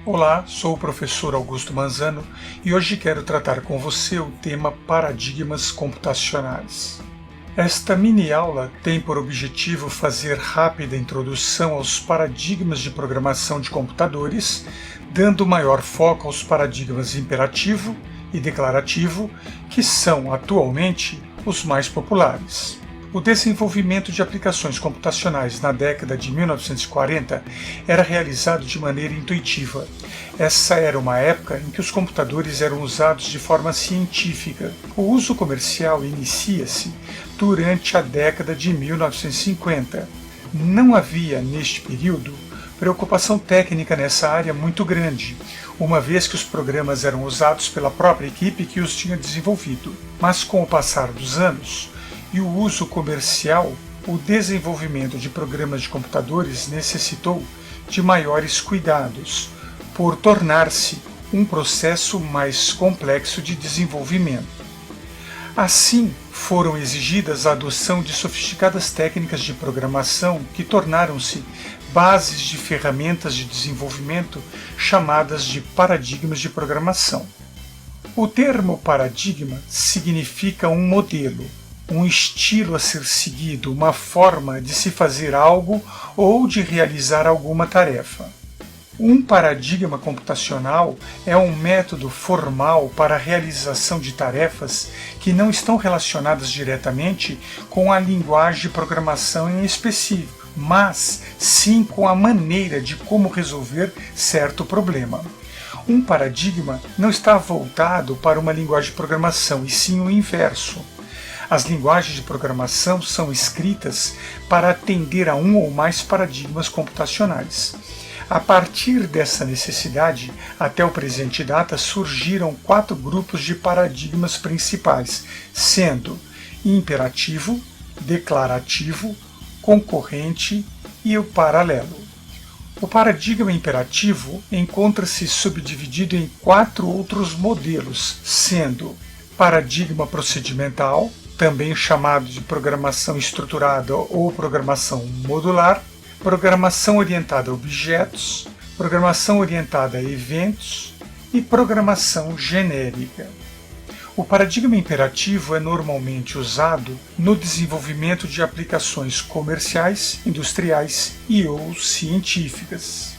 Olá, sou o professor Augusto Manzano e hoje quero tratar com você o tema Paradigmas Computacionais. Esta mini-aula tem por objetivo fazer rápida introdução aos paradigmas de programação de computadores, dando maior foco aos paradigmas imperativo e declarativo, que são, atualmente, os mais populares. O desenvolvimento de aplicações computacionais na década de 1940 era realizado de maneira intuitiva. Essa era uma época em que os computadores eram usados de forma científica. O uso comercial inicia-se durante a década de 1950. Não havia, neste período, preocupação técnica nessa área muito grande, uma vez que os programas eram usados pela própria equipe que os tinha desenvolvido. Mas com o passar dos anos, e o uso comercial, o desenvolvimento de programas de computadores necessitou de maiores cuidados, por tornar-se um processo mais complexo de desenvolvimento. Assim, foram exigidas a adoção de sofisticadas técnicas de programação que tornaram-se bases de ferramentas de desenvolvimento chamadas de paradigmas de programação. O termo paradigma significa um modelo, um estilo a ser seguido, uma forma de se fazer algo ou de realizar alguma tarefa. Um paradigma computacional é um método formal para a realização de tarefas que não estão relacionadas diretamente com a linguagem de programação em específico, mas sim com a maneira de como resolver certo problema. Um paradigma não está voltado para uma linguagem de programação, e sim o inverso. As linguagens de programação são escritas para atender a um ou mais paradigmas computacionais. A partir dessa necessidade, até o presente data, surgiram 4 grupos de paradigmas principais, sendo imperativo, declarativo, concorrente e o paralelo. O paradigma imperativo encontra-se subdividido em 4 outros modelos, sendo paradigma procedimental, também chamado de programação estruturada ou programação modular, programação orientada a objetos, programação orientada a eventos e programação genérica. O paradigma imperativo é normalmente usado no desenvolvimento de aplicações comerciais, industriais e ou científicas.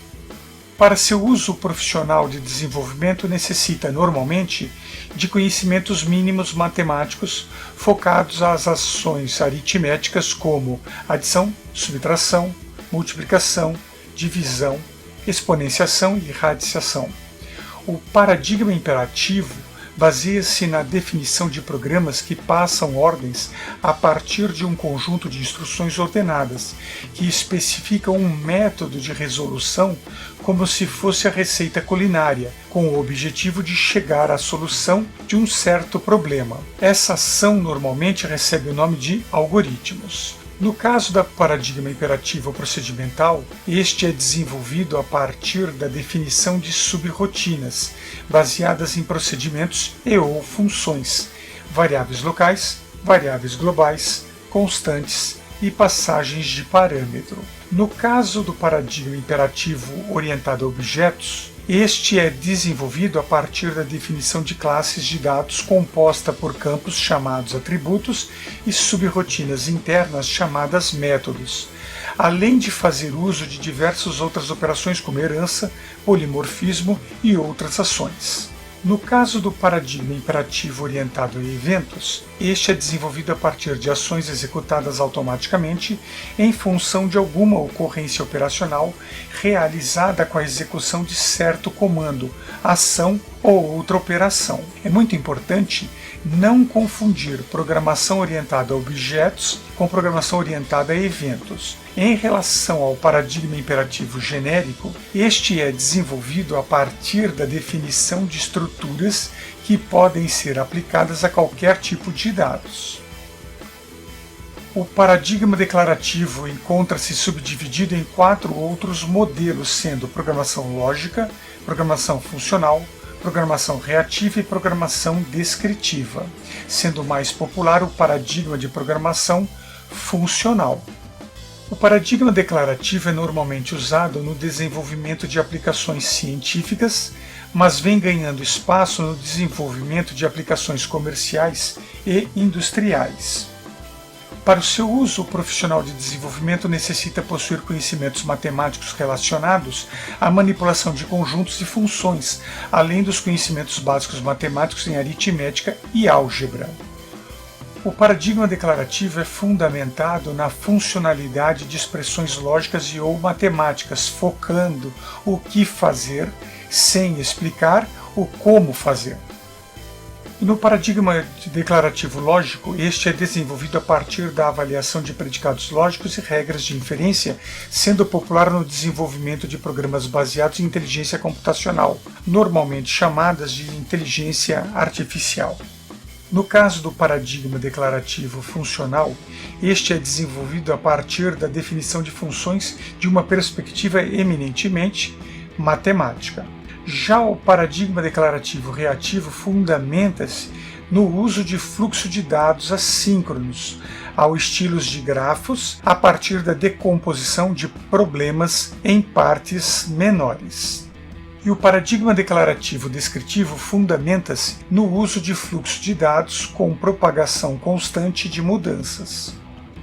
Para seu uso profissional de desenvolvimento, necessita normalmente de conhecimentos mínimos matemáticos focados às ações aritméticas como adição, subtração, multiplicação, divisão, exponenciação e radiciação. O paradigma imperativo baseia-se na definição de programas que passam ordens a partir de um conjunto de instruções ordenadas, que especificam um método de resolução como se fosse a receita culinária, com o objetivo de chegar à solução de um certo problema. Essa ação normalmente recebe o nome de algoritmos. No caso do paradigma imperativo procedimental, este é desenvolvido a partir da definição de subrotinas, baseadas em procedimentos e ou funções, variáveis locais, variáveis globais, constantes e passagens de parâmetro. No caso do paradigma imperativo orientado a objetos, este é desenvolvido a partir da definição de classes de dados composta por campos chamados atributos e subrotinas internas chamadas métodos, além de fazer uso de diversas outras operações como herança, polimorfismo e outras ações. No caso do paradigma imperativo orientado a eventos, este é desenvolvido a partir de ações executadas automaticamente em função de alguma ocorrência operacional realizada com a execução de certo comando, ação ou outra operação. É muito importante não confundir programação orientada a objetos com programação orientada a eventos. Em relação ao paradigma imperativo genérico, este é desenvolvido a partir da definição de estruturas que podem ser aplicadas a qualquer tipo de dados. O paradigma declarativo encontra-se subdividido em 4 outros modelos, sendo programação lógica, programação funcional, programação reativa e programação descritiva, sendo mais popular o paradigma de programação funcional. O paradigma declarativo é normalmente usado no desenvolvimento de aplicações científicas, mas vem ganhando espaço no desenvolvimento de aplicações comerciais e industriais. Para o seu uso, o profissional de desenvolvimento necessita possuir conhecimentos matemáticos relacionados à manipulação de conjuntos e funções, além dos conhecimentos básicos matemáticos em aritmética e álgebra. O paradigma declarativo é fundamentado na funcionalidade de expressões lógicas e ou matemáticas, focando o que fazer, sem explicar o como fazer. E no paradigma declarativo lógico, este é desenvolvido a partir da avaliação de predicados lógicos e regras de inferência, sendo popular no desenvolvimento de programas baseados em inteligência computacional, normalmente chamadas de inteligência artificial. No caso do paradigma declarativo funcional, este é desenvolvido a partir da definição de funções de uma perspectiva eminentemente matemática. Já o paradigma declarativo reativo fundamenta-se no uso de fluxo de dados assíncronos, ao estilos de grafos, a partir da decomposição de problemas em partes menores. E o paradigma declarativo descritivo fundamenta-se no uso de fluxo de dados com propagação constante de mudanças.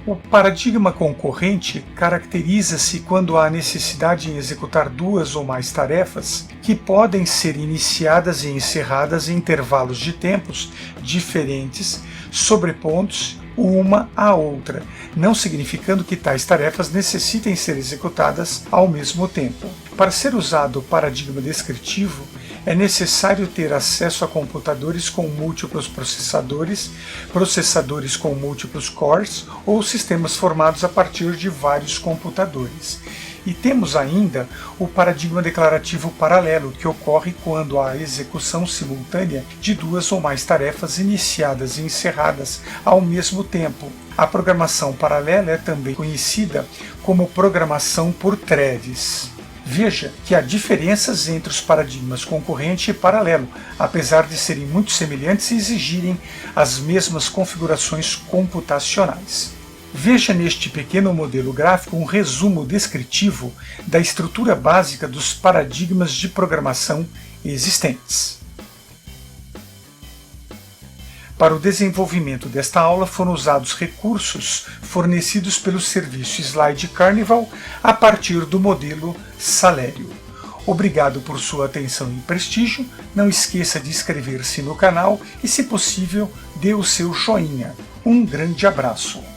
O paradigma concorrente caracteriza-se quando há necessidade em executar duas ou mais tarefas que podem ser iniciadas e encerradas em intervalos de tempos diferentes, sobrepondo-se uma à outra, não significando que tais tarefas necessitem ser executadas ao mesmo tempo. Para ser usado o paradigma descritivo, é necessário ter acesso a computadores com múltiplos processadores, processadores com múltiplos cores ou sistemas formados a partir de vários computadores. E temos ainda o paradigma declarativo paralelo, que ocorre quando há execução simultânea de duas ou mais tarefas iniciadas e encerradas ao mesmo tempo. A programação paralela é também conhecida como programação por threads. Veja que há diferenças entre os paradigmas concorrente e paralelo, apesar de serem muito semelhantes e exigirem as mesmas configurações computacionais. Veja neste pequeno modelo gráfico um resumo descritivo da estrutura básica dos paradigmas de programação existentes. Para o desenvolvimento desta aula foram usados recursos fornecidos pelo serviço Slide Carnival a partir do modelo Salério. Obrigado por sua atenção e prestígio. Não esqueça de inscrever-se no canal e, se possível, dê o seu joinha. Um grande abraço.